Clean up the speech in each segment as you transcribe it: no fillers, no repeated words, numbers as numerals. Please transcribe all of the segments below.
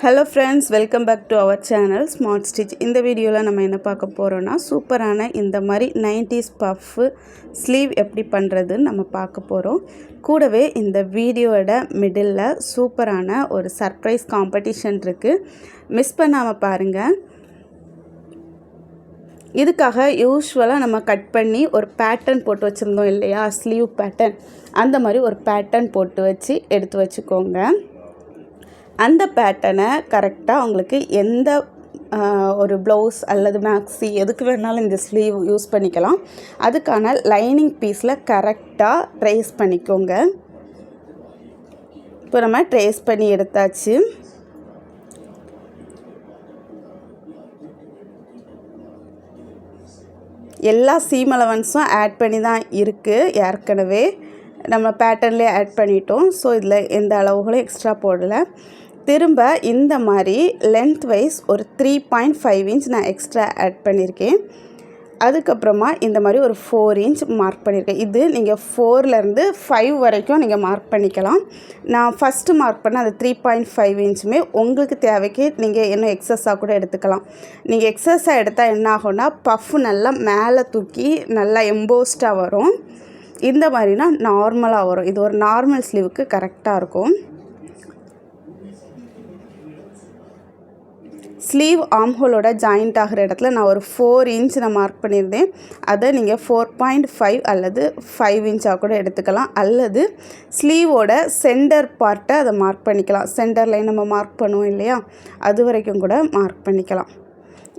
Hello friends, welcome back to our channel Smart Stitch. இந்த வீடியோவில் நம்ம என்ன பார்க்க போகிறோன்னா, சூப்பரான இந்த மாதிரி 90s பஃப்பு ஸ்லீவ் எப்படி பண்ணுறதுன்னு நம்ம பார்க்க போகிறோம். கூடவே இந்த வீடியோவோட மிடில் சூப்பரான ஒரு சர்ப்ரைஸ் காம்படிஷன் இருக்குது, மிஸ் பண்ணாமல் பாருங்கள். இதுக்காக யூஸ்வலாக நம்ம கட் பண்ணி ஒரு பேட்டர்ன் போட்டு வச்சுருந்தோம் இல்லையா, ஸ்லீவ் பேட்டர்ன். அந்த மாதிரி ஒரு பேட்டர்ன் போட்டு வச்சு எடுத்து வச்சுக்கோங்க. அந்த பேட்டர்னை கரெக்டாக உங்களுக்கு எந்த ஒரு ப்ளவுஸ் அல்லது மேக்ஸி எதுக்கு வேணாலும் இந்த ஸ்லீவ் யூஸ் பண்ணிக்கலாம். அதுக்கான லைனிங் பீஸில் கரெக்டாக ட்ரேஸ் பண்ணிக்கோங்க. இப்போ நம்ம ட்ரேஸ் பண்ணி எடுத்தாச்சு. எல்லா சீம் அலவன்ஸும் ஆட் பண்ணி தான் இருக்குது, ஏற்கனவே நம்ம பேட்டர்ன்லேயே ஆட் பண்ணிட்டோம். ஸோ இதில் எந்த அளவுகளும் எக்ஸ்ட்ரா போடலை. திரும்ப இந்த மாதிரி லென்த் வைஸ் ஒரு 3.5 இன்ச் நான் எக்ஸ்ட்ரா ஆட் பண்ணியிருக்கேன். அதுக்கப்புறமா இந்த மாதிரி ஒரு 4 இன்ச் மார்க் பண்ணியிருக்கேன். இது நீங்கள் 4லேருந்து 5 வரைக்கும் நீங்கள் மார்க் பண்ணிக்கலாம். நான் ஃபஸ்ட்டு மார்க் பண்ண அந்த 3.5 இன்ச்சுமே உங்களுக்கு தேவைக்கு நீங்கள் இன்னும் எக்ஸஸாக கூட எடுத்துக்கலாம். நீங்கள் எக்ஸஸாக எடுத்தால் என்ன ஆகும்னா, பஃப் நல்லா மேலே தூக்கி நல்லா எம்போஸ்டாக வரும். இந்த மாதிரினா நார்மலாக வரும். இது ஒரு நார்மல் ஸ்லீவுக்கு கரெக்டாக இருக்கும். ஸ்லீவ் ஆம்ஹோலோட ஜாயிண்ட் ஆகிற இடத்துல நான் ஒரு 4 இன்ச் நான் மார்க் பண்ணியிருந்தேன். அதை நீங்கள் 4.5 அல்லது 5 இன்ச்சாக கூட எடுத்துக்கலாம். அல்லது ஸ்லீவோட சென்டர் பார்ட்டை அதை மார்க் பண்ணிக்கலாம். சென்டர் லைன் நம்ம மார்க் பண்ணுவோம் இல்லையா, அது வரைக்கும் கூட மார்க் பண்ணிக்கலாம்.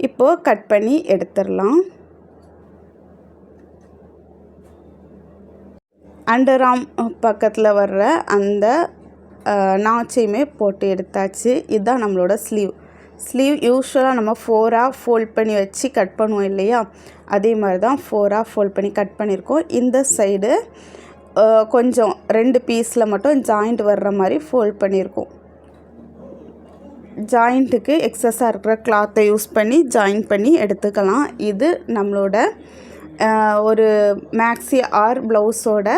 இப்போது கட் பண்ணி எடுத்துடலாம். அண்டர் ஆர்ம் பக்கத்தில் வர்ற அந்த நாச்சையுமே போட்டு எடுத்தாச்சு. இதுதான் நம்மளோட ஸ்லீவ். யூஸ்வலாக நம்ம 4ஆக ஃபோல்ட் பண்ணி வச்சு கட் பண்ணுவோம் இல்லையா, அதே மாதிரி தான் 4ஆக ஃபோல்ட் பண்ணி கட் பண்ணியிருக்கோம். இந்த சைடு கொஞ்சம் 2 பீஸில் மட்டும் ஜாயிண்ட் வர்ற மாதிரி ஃபோல்ட் பண்ணியிருக்கோம். ஜாயிண்ட்டுக்கு எக்ஸஸாக இருக்கிற கிளாத்தை யூஸ் பண்ணி ஜாயின் பண்ணி எடுத்துக்கலாம். இது நம்மளோட ஒரு மேக்ஸி ஆர் ப்ளவுஸோட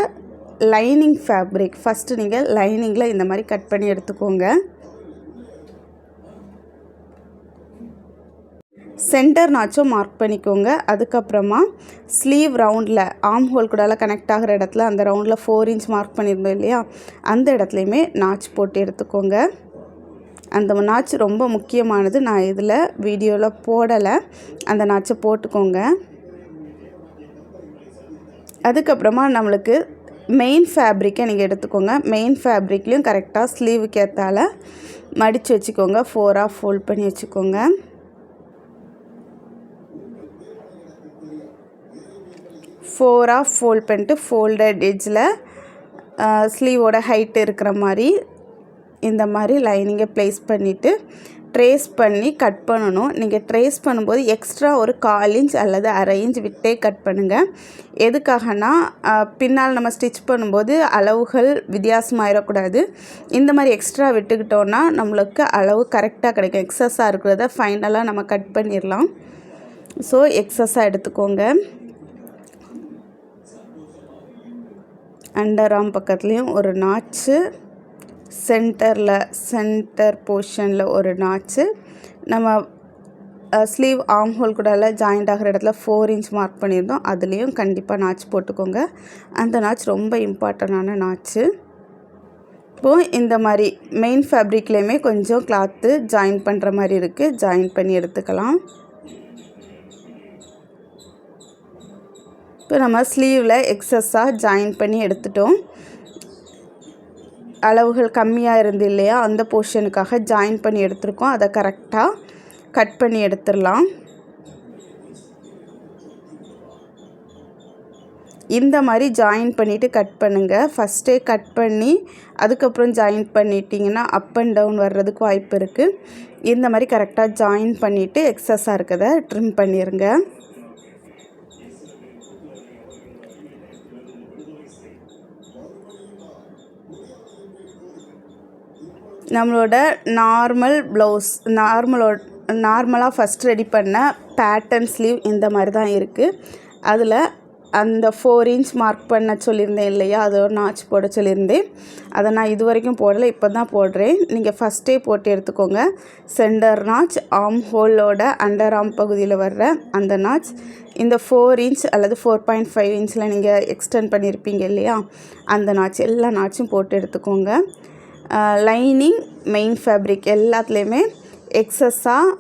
லைனிங் ஃபேப்ரிக். ஃபஸ்ட்டு நீங்கள் லைனிங்கில் இந்த மாதிரி கட் பண்ணி எடுத்துக்கோங்க. சென்டர் நாச்சும் மார்க் பண்ணிக்கோங்க. அதுக்கப்புறமா ஸ்லீவ் ரவுண்டில் ஆர்ம் ஹோல் கூடால கனெக்ட் ஆகிற இடத்துல அந்த ரவுண்டில் 4 இன்ச் மார்க் பண்ணியிருந்தோம் இல்லையா, அந்த இடத்துலையுமே நாச் போட்டு எடுத்துக்கோங்க. அந்த நாச் ரொம்ப முக்கியமானது. நான் இதில் வீடியோவில் போடலை, அந்த நாச்சை போட்டுக்கோங்க. அதுக்கப்புறமா நம்மளுக்கு மெயின் ஃபேப்ரிக்கை நீங்கள் எடுத்துக்கோங்க. மெயின் ஃபேப்ரிக்லேயும் கரெக்டாக ஸ்லீவுக்கு ஏற்றால மடித்து வச்சுக்கோங்க. 4ஆக ஃபோல்ட் பண்ணி வச்சுக்கோங்க. ஃபோல்ட் பண்ணிட்டு ஃபோல்டட் எட்ஜில் ஸ்லீவோட ஹைட் இருக்கிற மாதிரி இந்த மாதிரி லைனிங்கை ப்ளேஸ் பண்ணிவிட்டு ட்ரேஸ் பண்ணி கட் பண்ணணும். நீங்கள் ட்ரேஸ் பண்ணும்போது எக்ஸ்ட்ரா ஒரு 1/4 இன்ச் அல்லது 1/2 இன்ச் விட்டே கட் பண்ணுங்கள். எதுக்காகனா, பின்னால் நம்ம ஸ்டிச் பண்ணும்போது அளவுகள் வித்தியாசமாயிடக்கூடாது. இந்த மாதிரி எக்ஸ்ட்ரா விட்டுக்கிட்டோன்னா நம்மளுக்கு அளவு கரெக்டாக கிடைக்கும். எக்ஸஸாக இருக்கிறத ஃபைனலாக நம்ம கட் பண்ணிடலாம். ஸோ எக்ஸஸாக எடுத்துக்கோங்க. அண்டர் ஆர்ம் பக்கத்துலேயும் ஒரு நாச்சு, சென்டர் போர்ஷனில் ஒரு நாச்சு, நம்ம ஸ்லீவ் ஆர்ம் ஹோல் கூடால ஜாயிண்ட் ஆகிற இடத்துல 4 இன்ச் மார்க் பண்ணியிருந்தோம், அதுலேயும் கண்டிப்பாக நாச்சு போட்டுக்கோங்க. அந்த நாச் ரொம்ப இம்பார்ட்டண்டான நாச்சு. இப்போது இந்த மாதிரி மெயின் ஃபேப்ரிக்லேயுமே கொஞ்சம் கிளாத்து ஜாயின் பண்ணுற மாதிரி இருக்குது, ஜாயின் பண்ணி எடுத்துக்கலாம். இப்போ நம்ம ஸ்லீவில் எக்ஸஸாக ஜாயின் பண்ணி எடுத்துட்டோம். அளவுகள் கம்மியாக இருந்து இல்லையா, அந்த போர்ஷனுக்காக ஜாயின் பண்ணி எடுத்துருக்கோம். அதை கரெக்டாக கட் பண்ணி எடுத்துடலாம். இந்த மாதிரி ஜாயின் பண்ணிவிட்டு கட் பண்ணுங்கள். ஃபஸ்ட்டே கட் பண்ணி அதுக்கப்புறம் ஜாயின் பண்ணிட்டீங்கன்னா அப் அண்ட் டவுன் வர்றதுக்கு வாய்ப்பு இருக்குது. இந்த மாதிரி கரெக்டாக ஜாயின் பண்ணிவிட்டு எக்ஸஸாக இருக்கிறத ட்ரிம் பண்ணிடுங்க. நம்மளோட நார்மல் ப்ளவுஸ் நார்மலாக ஃபஸ்ட் ரெடி பண்ண பேட்டர்ன் ஸ்லீவ் இந்த மாதிரி தான் இருக்குது. அதில் அந்த 4 இன்ச் மார்க் பண்ண சொல்லியிருந்தேன் இல்லையா, அது ஒரு நாச் போட சொல்லியிருந்தேன். அதை நான் இது வரைக்கும் போடலை, இப்போ தான் போடுறேன். நீங்கள் ஃபஸ்ட்டே போட்டு எடுத்துக்கோங்க. சென்டர் நாச், ஆர்ம் ஹோலோட அண்டர் ஆர்ம் பகுதியில் வர்ற அந்த நாச், இந்த 4 இன்ச் அல்லது 4.5 இன்ச்சில் நீங்கள் எக்ஸ்டெண்ட் பண்ணியிருப்பீங்க இல்லையா, அந்த நாச், எல்லா நாச்சும் போட்டு எடுத்துக்கோங்க. லைனிங், மெயின் ஃபேப்ரிக் எல்லாத்துலேயுமே எக்ஸஸாக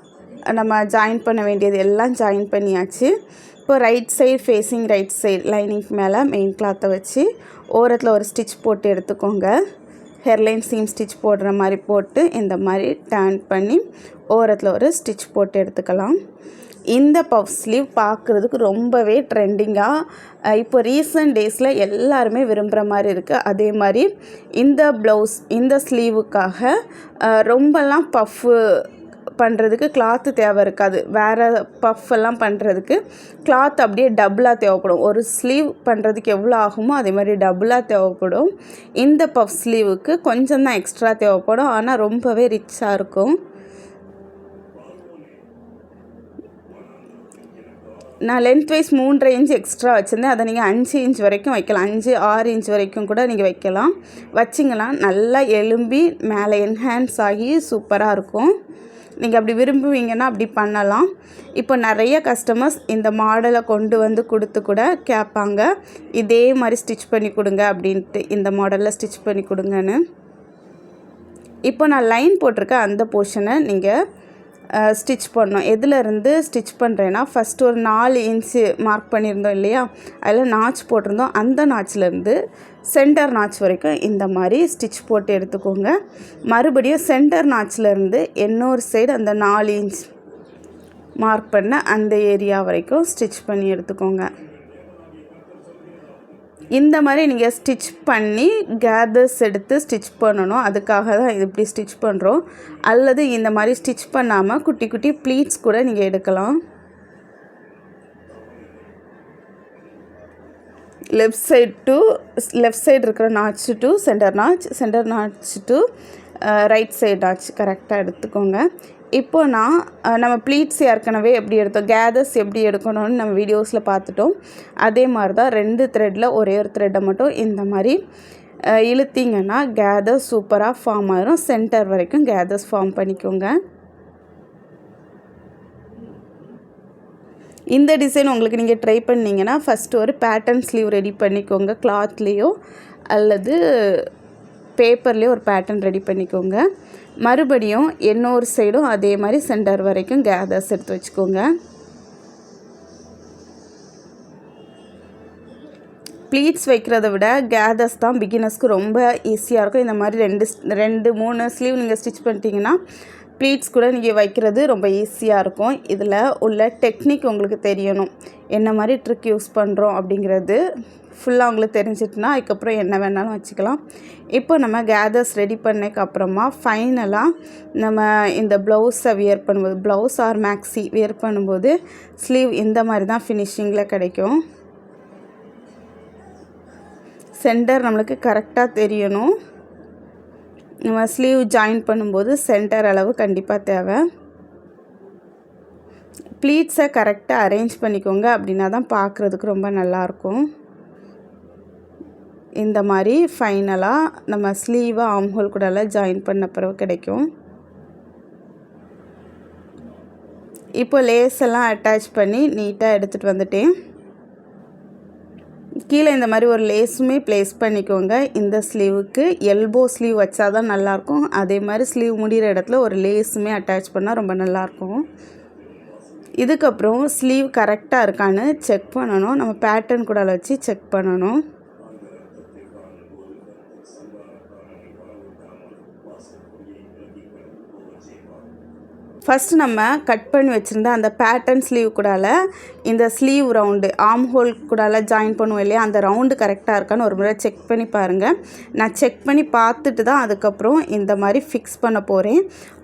நம்ம ஜாயின் பண்ண வேண்டியது எல்லாம் ஜாயின் பண்ணியாச்சு. இப்போ right side facing right side lining மேலே மெயின் கிளாத்தை வச்சு ஓரத்தில் ஒரு ஸ்டிச் போட்டு எடுத்துக்கோங்க. ஹெர்லைன் சீம் ஸ்டிச் போடுற மாதிரி போட்டு இந்த மாதிரி டர்ன் பண்ணி ஓரத்தில் ஒரு ஸ்டிச் போட்டு எடுத்துக்கலாம். இந்த பஃப் ஸ்லீவ் பார்க்குறதுக்கு ரொம்பவே ட்ரெண்டிங்காக இப்போ ரீசன்ட் டேஸில் எல்லாருமே விரும்புகிற மாதிரி இருக்குது. அதே மாதிரி இந்த ப்ளவுஸ், இந்த ஸ்லீவுக்காக ரொம்பலாம் பஃப்பு பண்ணுறதுக்கு கிளாத்து தேவை இருக்காது. வேறு பஃப் எல்லாம் பண்ணுறதுக்கு கிளாத் அப்படியே டபுளாக தேவைப்படும். ஒரு ஸ்லீவ் பண்ணுறதுக்கு எவ்வளோ ஆகுமோ அதே மாதிரி டபுளாக தேவைப்படும். இந்த பஃப் ஸ்லீவுக்கு கொஞ்சம் தான் எக்ஸ்ட்ரா தேவைப்படும், ஆனால் ரொம்பவே ரிச்சாக இருக்கும். நான் லென்த் வைஸ் 3.5 இன்ச் எக்ஸ்ட்ரா வச்சுருந்தேன். அதை நீங்கள் 5 இன்ச் வரைக்கும் வைக்கலாம். 5-6 இன்ச் வரைக்கும் கூட நீங்கள் வைக்கலாம். வச்சிங்கன்னா நல்லா எலும்பி மேலே என்ஹான்ஸ் ஆகி சூப்பராக இருக்கும். நீங்கள் அப்படி விரும்புவீங்கன்னா அப்படி பண்ணலாம். இப்போ நிறைய கஸ்டமர்ஸ் இந்த மாடலை கொண்டு வந்து கொடுத்து கூட கேட்பாங்க, இதே மாதிரி ஸ்டிச் பண்ணி கொடுங்க அப்படின்ட்டு, இந்த மாடலில் ஸ்டிச் பண்ணி கொடுங்கன்னு. இப்போ நான் லைன் போட்டிருக்கேன், அந்த போர்ஷனை நீங்கள் ஸ்டிச் பண்ணோம். எதுலேருந்து ஸ்டிச் பண்ணுறேன்னா, ஃபஸ்ட்டு ஒரு 4 இன்ச்சு மார்க் பண்ணியிருந்தோம் இல்லையா, அதில் நாச் போட்டிருந்தோம். அந்த நாச்சிலேருந்து சென்டர் நாச் வரைக்கும் இந்த மாதிரி ஸ்டிச் போட்டு எடுத்துக்கோங்க. மறுபடியும் சென்டர் நாச்சிலேருந்து இன்னொரு சைடு அந்த 4 இன்ச் மார்க் பண்ண அந்த ஏரியா வரைக்கும் ஸ்டிச் பண்ணி எடுத்துக்கோங்க. இந்த மாதிரி நீங்கள் ஸ்டிச் பண்ணி கேதர்ஸ் எடுத்து ஸ்டிச் பண்ணணும். அதுக்காக தான் இது இப்படி ஸ்டிச் பண்ணுறோம். அல்லது இந்த மாதிரி ஸ்டிச் பண்ணாமல் குட்டி குட்டி ப்ளீட்ஸ் கூட நீங்கள் எடுக்கலாம். லெஃப்ட் சைடு இருக்கிற notch to centre notch to right side notch கரெக்டாக எடுத்துக்கோங்க. இப்போ நம்ம ப்ளீட்ஸ் ஏற்கனவே எப்படி எடுத்தோம், கேதர்ஸ் எப்படி எடுக்கணும்னு நம்ம வீடியோஸில் பார்த்துட்டோம். அதே மாதிரி தான் 2 த்ரெட்டில் ஒரே ஒரு த்ரெட்டை மட்டும் இந்த மாதிரி இழுத்திங்கன்னா கேதர்ஸ் சூப்பராக ஃபார்ம் ஆகிரும். சென்டர் வரைக்கும் கேதர்ஸ் ஃபார்ம் பண்ணிக்கோங்க. இந்த டிசைன் உங்களுக்கு நீங்கள் ட்ரை பண்ணிங்கன்னா ஃபஸ்ட்டு ஒரு பேட்டர்ன் ஸ்லீவ் ரெடி பண்ணிக்கோங்க. கிளாத்லேயோ அல்லது பேப்பர்லேயோ ஒரு பேட்டர்ன் ரெடி பண்ணிக்கோங்க. மறுபடியும் இன்னொரு சைடும் அதே மாதிரி சென்டர் வரைக்கும் கேதர்ஸ் எடுத்து வச்சுக்கோங்க. ப்ளீட்ஸ் வைக்கிறத விட கேதர்ஸ் தான் பிகினர்ஸ்க்கு ரொம்ப ஈஸியாக இருக்கும். இந்த மாதிரி 2-3 ஸ்லீவ் நீங்கள் ஸ்டிச் பண்ணிட்டீங்கன்னா ப்ளீட்ஸ் கூட நீங்கள் வைக்கிறது ரொம்ப ஈஸியாக இருக்கும். இதில் உள்ள டெக்னிக் உங்களுக்கு தெரியணும், என்ன மாதிரி ட்ரிக் யூஸ் பண்ணுறோம் அப்படிங்கிறது ஃபுல்லாக உங்களுக்கு தெரிஞ்சிட்டுனா அதுக்கப்புறம் என்ன வேணாலும் வச்சுக்கலாம். இப்போ நம்ம கேதர்ஸ் ரெடி பண்ணதுக்கப்புறமா ஃபைனலாக நம்ம இந்த ப்ளவுஸை வியர் பண்ணும்போது, ப்ளவுஸ் ஆர் மேக்ஸி வியர் பண்ணும்போது ஸ்லீவ் இந்த மாதிரி தான் ஃபினிஷிங்கில் கிடைக்கும். சென்டர் நம்மளுக்கு கரெக்டாக தெரியணும். நம்ம ஸ்லீவ் ஜாயின் பண்ணும்போது சென்டர் அளவு கண்டிப்பாக தேவை. ப்ளீட்ஸை கரெக்டாக அரேஞ்ச் பண்ணிக்கோங்க, அப்படின்னா தான் பார்க்குறதுக்கு ரொம்ப நல்லாயிருக்கும். இந்த மாதிரி ஃபைனலாக நம்ம ஸ்லீவை ஆர்ம்ஹோல் கூடலாம் ஜாயின் பண்ண பிறகு கிடைக்கும். இப்போ லேஸ் எல்லாம் அட்டாச் பண்ணி நீட்டாக எடுத்துகிட்டு வந்துட்டேன். கீழே இந்த மாதிரி ஒரு லேஸுமே ப்ளேஸ் பண்ணிக்கோங்க. இந்த ஸ்லீவுக்கு எல்போ ஸ்லீவ் வச்சா தான் நல்லாயிருக்கும். அதே மாதிரி ஸ்லீவ் முடிகிற இடத்துல ஒரு லேஸுமே அட்டாச் பண்ணால் ரொம்ப நல்லாயிருக்கும். இதுக்கப்புறம் ஸ்லீவ் கரெக்டாக இருக்கான்னு செக் பண்ணணும். நம்ம பேட்டர்ன் கூட வச்சு செக் பண்ணணும். ஃபஸ்ட்டு நம்ம கட் பண்ணி வச்சுருந்த அந்த பேட்டர்ன் ஸ்லீவ் கூடால இந்த ஸ்லீவ் ரவுண்டு ஆர்ம் ஹோல் கூடால ஜாயின் பண்ணுவோம் இல்லையா, அந்த ரவுண்டு கரெக்டாக இருக்கான்னு ஒரு முறை செக் பண்ணி பாருங்கள். நான் செக் பண்ணி பார்த்துட்டு தான் அதுக்கப்புறம் இந்த மாதிரி ஃபிக்ஸ் பண்ண போகிறேன்.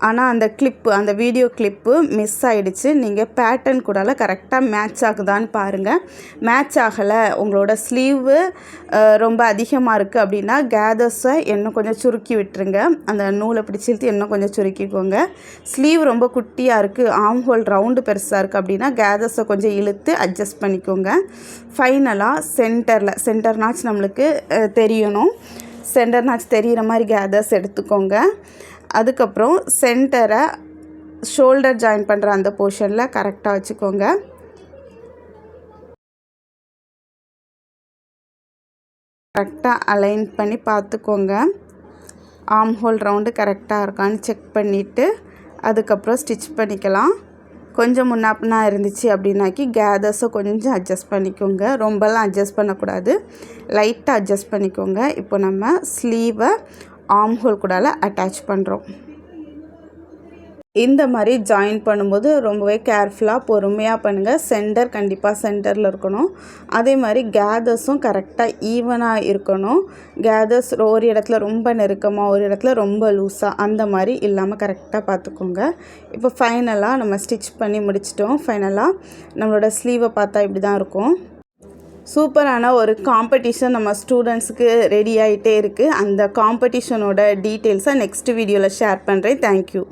ஆனால் அந்த கிளிப்பு, அந்த வீடியோ கிளிப்பு மிஸ் ஆகிடுச்சு. நீங்கள் பேட்டர்ன் கூடால கரெக்டாக மேட்ச் ஆகுதான்னு பாருங்கள். மேட்ச் ஆகலை, உங்களோட ஸ்லீவு ரொம்ப அதிகமாக இருக்குது அப்படின்னா கேதர்ஸை இன்னும் கொஞ்சம் சுருக்கி விட்டுருங்க. அந்த நூலை பிடிச்சி இழுத்து இன்னும் கொஞ்சம் சுருக்கிக்கோங்க. ஸ்லீவ் ரொம்ப குட்டியாக இருக்குது, ஆர்ம் ஹோல் ரவுண்டு பெருசாக இருக்குது அப்படின்னா கேதர்ஸை கொஞ்சம் இழுத்து அட்ஜஸ்ட் பண்ணிக்கோங்க. ஃபைனலாக சென்டர் நாட்ச் நம்மளுக்கு தெரியணும். சென்டர் நாட்ச் தெரிகிற மாதிரி கேதர்ஸ் எடுத்துக்கோங்க. அதுக்கப்புறம் சென்டரை ஷோல்டர் ஜாயின் பண்ணுற அந்த போர்ஷனில் கரெக்டாக வச்சுக்கோங்க. கரெக்டாக அலைன் பண்ணி பார்த்துக்கோங்க. ஆர்ம் ஹோல் ரவுண்டு கரெக்டாக இருக்கான்னு செக் பண்ணிவிட்டு அதுக்கப்புறம் ஸ்டிச் பண்ணிக்கலாம். கொஞ்சம் முன்னாப்பினா இருந்துச்சு அப்படின்னாக்கி கேதர்ஸை கொஞ்சம் அட்ஜஸ்ட் பண்ணிக்கோங்க. ரொம்பலாம் அட்ஜஸ்ட் பண்ணக்கூடாது, லைட்டாக அட்ஜஸ்ட் பண்ணிக்கோங்க. இப்போ நம்ம ஸ்லீவை ஆர்ம் ஹோல் கூடால அட்டாச் பண்ணுறோம். இந்த மாதிரி ஜாயின் பண்ணும்போது ரொம்பவே கேர்ஃபுல்லாக பொறுமையாக பண்ணுங்கள். சென்டர் கண்டிப்பாக சென்டரில் இருக்கணும். அதே மாதிரி கேதர்ஸும் கரெக்டாக ஈவனாக இருக்கணும். கேதர்ஸ் ஒரு இடத்துல ரொம்ப நெருக்கமாக, ஒரு இடத்துல ரொம்ப லூஸாக, அந்த மாதிரி இல்லாமல் கரெக்டாக பார்த்துக்கோங்க. இப்போ ஃபைனலாக நம்ம ஸ்டிச் பண்ணி முடிச்சிட்டோம். ஃபைனலாக நம்மளோட ஸ்லீவை பார்த்தா இப்படி தான் இருக்கும். சூப்பரான ஒரு காம்படிஷன் நம்ம ஸ்டூடெண்ட்ஸுக்கு ரெடி ஆகிட்டே இருக்குது. அந்த காம்படிஷனோட டீட்டெயில்ஸை நெக்ஸ்ட் வீடியோவில் ஷேர் பண்ணுறேன். தேங்க்யூ.